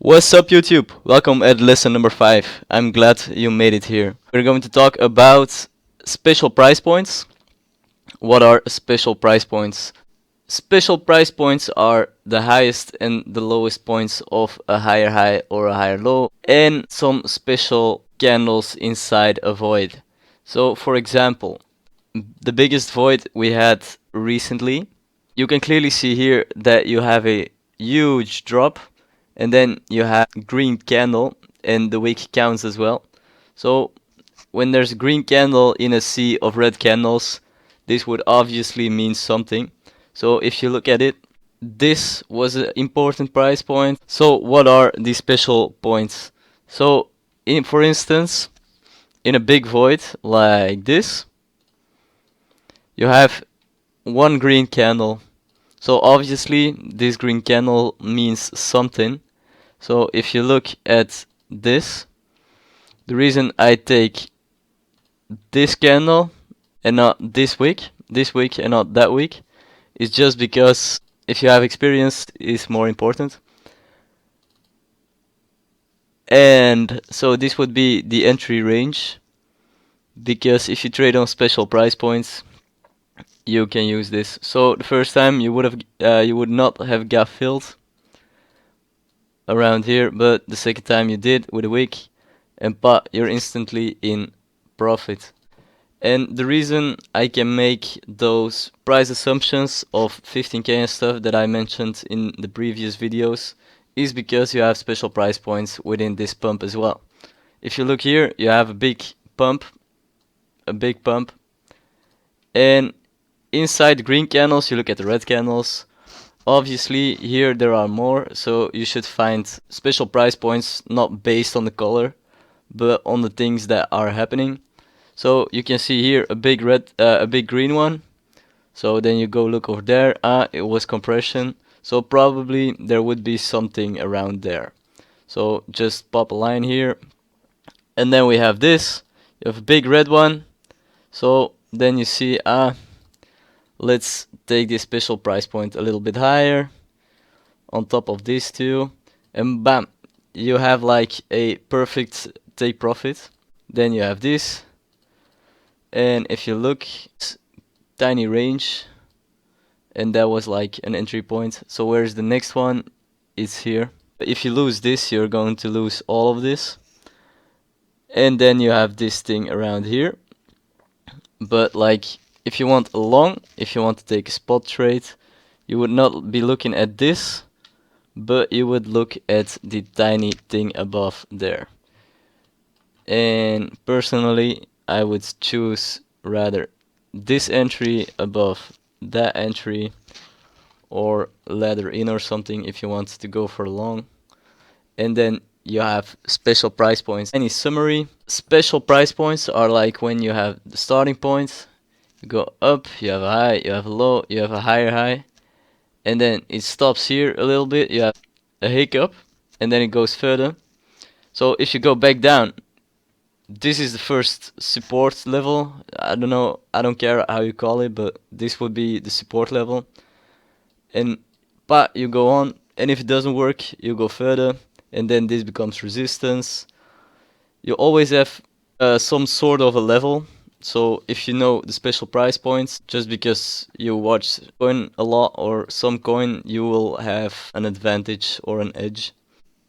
What's up YouTube? Welcome at lesson number 5. I'm glad you made it here. We're going to talk about special price points. What are special price points? Special price points are the highest and the lowest points of a higher high or a higher low, and some special candles inside a void. So for example, the biggest void we had recently, you can clearly see here that you have a huge drop, and then you have green candle, and the wick counts as well. So when there's a green candle in a sea of red candles, this would obviously mean something. So if you look at it, this was an important price point. So what are these special points? So for instance, in a big void like this, you have one green candle. So obviously this green candle means something. So if you look at this, the reason I take this candle and not this wick and not that wick, is just because if you have experience, it's more important. And so this would be the entry range, because if you trade on special price points, you can use this. So the first time you would not have got filled around here, but the second time you did with a wick, and but you're instantly in profit. And the reason I can make those price assumptions of 15k and stuff that I mentioned in the previous videos is because you have special price points within this pump as well. If you look here, you have a big pump, and inside the green candles you look at the red candles. Obviously here there are more, so you should find special price points not based on the color, but on the things that are happening. So you can see here a big green one. So then you go look over there. It was compression. So probably there would be something around there. So just pop a line here. And then we have this. You have a big red one. So then you see, let's take this special price point a little bit higher on top of these two. And bam, you have like a perfect take profit. Then you have this. And if you look, tiny range, and that was like an entry point. So where's the next one? It's here. If you lose this, you're going to lose all of this. And then you have this thing around here. But like, if you want a long, if you want to take a spot trade, you would not be looking at this, but you would look at the tiny thing above there. And personally, I would choose rather this entry above that entry, or ladder in or something if you want to go for long. And then you have special price points. Any summary, special price points are like when you have the starting point, you go up, you have a high, you have a low, you have a higher high, and then it stops here a little bit, you have a hiccup, and then it goes further. So if you go back down, this is the first support level. I don't know, I don't care how you call it, but this would be the support level. And but you go on, and if it doesn't work, you go further, and then this becomes resistance. You always have some sort of a level. So if you know the special price points, just because you watch coin a lot or some coin, you will have an advantage or an edge.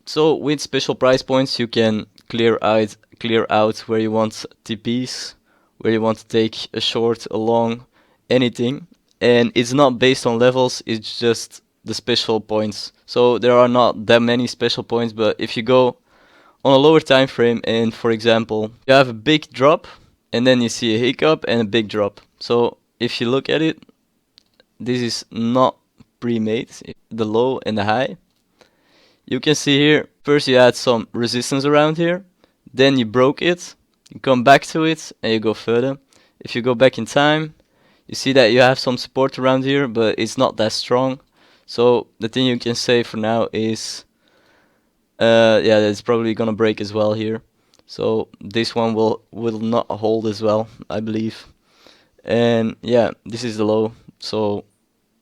So with special price points, you can clear out where you want TPs, where you want to take a short, a long, anything. And it's not based on levels, it's just the special points. So there are not that many special points, but if you go on a lower time frame, and for example, you have a big drop, and then you see a hiccup and a big drop. So if you look at it, this is not pre-made, the low and the high. You can see here, first you had some resistance around here, then you broke it, you come back to it, and you go further. If you go back in time, you see that you have some support around here, but it's not that strong. So the thing you can say for now is, yeah, it's probably gonna break as well here. So this one will not hold as well, I believe. And yeah, this is the low. So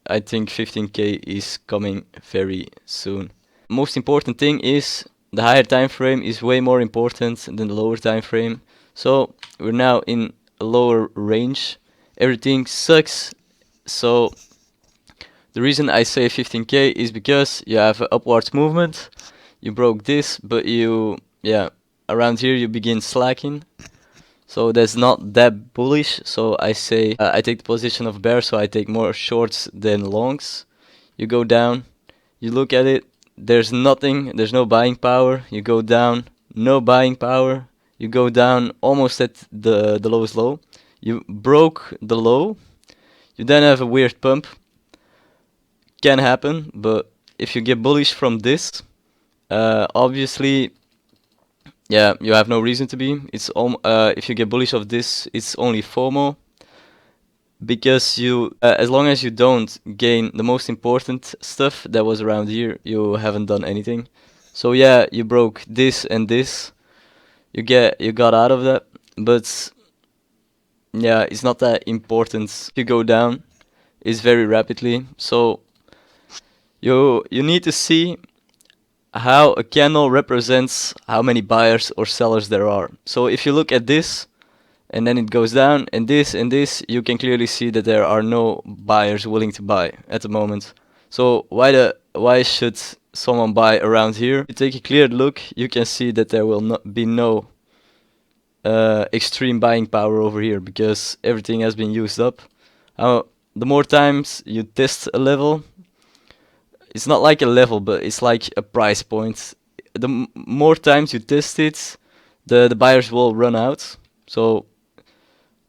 I think 15k is coming very soon. Most important thing is the higher time frame is way more important than the lower time frame. So we're now in a lower range. Everything sucks. So the reason I say 15k is because you have an upwards movement. You broke this, but around here you begin slacking. So that's not that bullish. So I say I take the position of bear, so I take more shorts than longs. You go down, you look at it, there's nothing, there's no buying power. You go down, no buying power. You go down almost at the lowest low. You broke the low. You then have a weird pump. Can happen, but if you get bullish from this, obviously, yeah, you have no reason to be. If you get bullish of this, it's only FOMO, because as long as you don't gain the most important stuff that was around here, you haven't done anything. So yeah, you broke this and this. You got out of that, but yeah, it's not that important. You go down, it's very rapidly. So you need to see how a candle represents how many buyers or sellers there are. So if you look at this, and then it goes down, and this, you can clearly see that there are no buyers willing to buy at the moment. So why should someone buy around here? If you take a clear look, you can see that there will not be no extreme buying power over here, because everything has been used up. The more times you test a level, it's not like a level, but it's like a price point. The more times you test it, the buyers will run out. So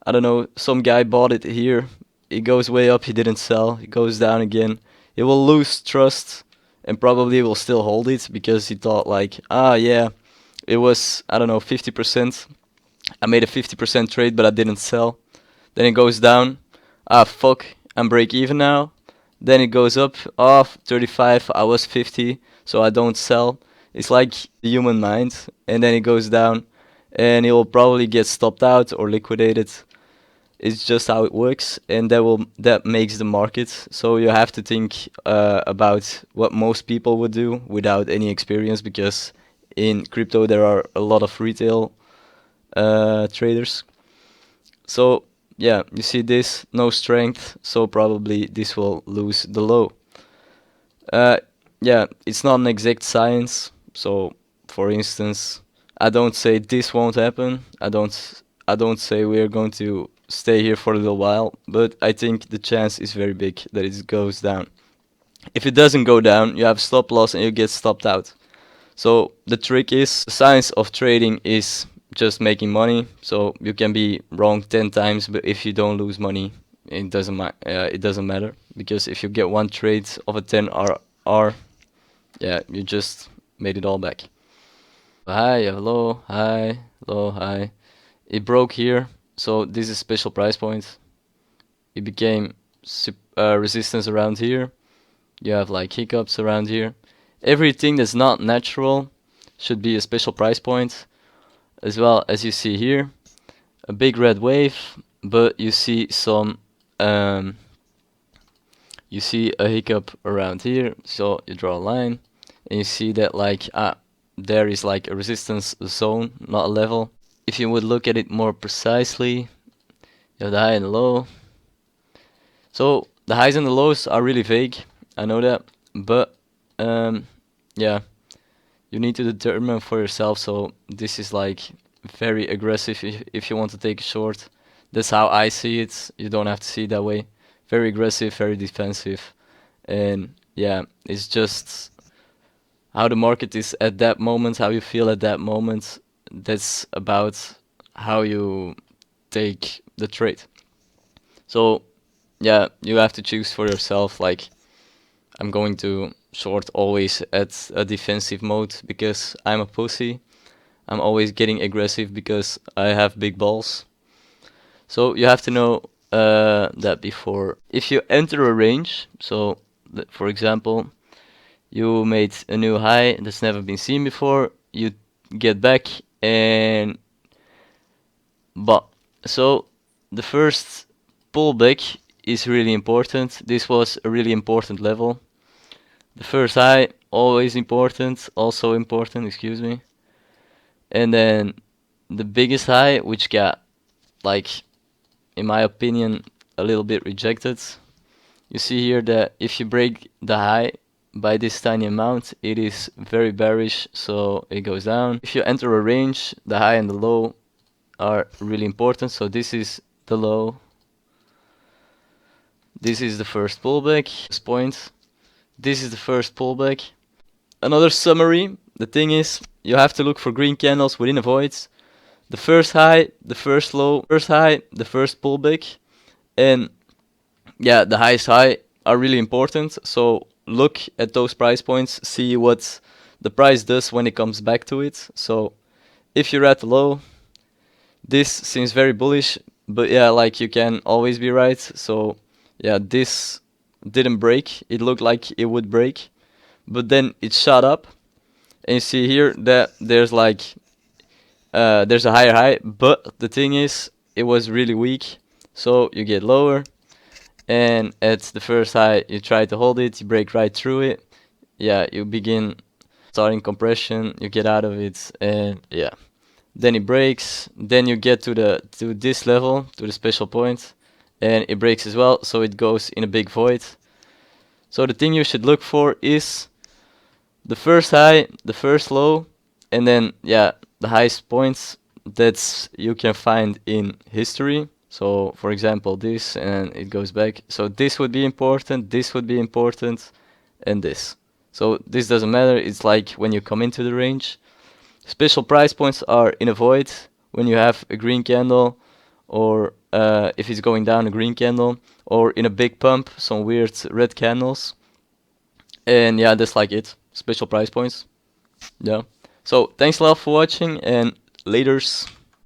I don't know, some guy bought it here, it goes way up, he didn't sell, it goes down again. He will lose trust and probably will still hold it because he thought like, yeah, it was, I don't know, 50%. I made a 50% trade, but I didn't sell. Then it goes down. Fuck, I'm break even now. Then it goes up. 35, I was 50, so I don't sell. It's like the human mind. And then it goes down, and it will probably get stopped out or liquidated. It's just how it works, and that makes the market. So you have to think about what most people would do without any experience, because in crypto there are a lot of retail traders. So yeah, you see this, no strength, so probably this will lose the low. Yeah, it's not an exact science. So for instance, I don't say this won't happen. I don't say we're going to stay here for a little while, but I think the chance is very big that it goes down. If it doesn't go down, you have stop loss and you get stopped out. So the trick is, the science of trading is just making money. So you can be wrong 10 times, but if you don't lose money, it doesn't matter, because if you get one trade of a 10 R, yeah, you just made it all back. High, hello, high, low, high. It broke here, so this is special price point. It became resistance around here. You have like hiccups around here. Everything that's not natural should be a special price point. As well as you see here, a big red wave, but you see you see a hiccup around here. So you draw a line, and you see that like there is like a resistance zone, not a level. If you would look at it more precisely, you have the high and the low. So the highs and the lows are really vague, I know that, but yeah, you need to determine for yourself. So this is like very aggressive if you want to take a short. That's how I see it. You don't have to see it that way. Very aggressive, very defensive, and yeah, it's just how the market is at that moment, how you feel at that moment. That's about how you take the trade. So yeah, you have to choose for yourself. Like, I'm going to short always at a defensive mode because I'm a pussy. I'm always getting aggressive because I have big balls. So you have to know that before. If you enter a range, so for example, you made a new high that's never been seen before, you get back and but so the first pullback is really important. This was a really important level. The first high, always important, also important, excuse me. And then the biggest high, which got, like, in my opinion, a little bit rejected. You see here that if you break the high by this tiny amount, it is very bearish, so it goes down. If you enter a range, the high and the low are really important. So this is the low. This is the first pullback. This point. This is the first pullback. Another summary. The thing is, you have to look for green candles within a void. The first high, the first low, first high, the first pullback, and yeah, the highest high are really important. So look at those price points, see what the price does when it comes back to it. So if you're at the low, this seems very bullish, but yeah, like, you can always be right. So yeah, this didn't break. It looked like it would break, but then it shot up, and you see here that there's like there's a higher high, but the thing is, it was really weak. So you get lower, and at the first high you try to hold it, you break right through it. Yeah, you begin starting compression, you get out of it, and yeah, then it breaks. Then you get to this level, to the special point, and it breaks as well. So it goes in a big void. So the thing you should look for is the first high, the first low, and then yeah, the highest points that you can find in history. So for example, this, and it goes back. So this would be important, this would be important, and this. So this doesn't matter. It's like when you come into the range. Special price points are in a void, when you have a green candle, or if it's going down, a green candle, or in a big pump, some weird red candles. And yeah, that's like it. Special price points. Yeah. So thanks a lot for watching, and laters.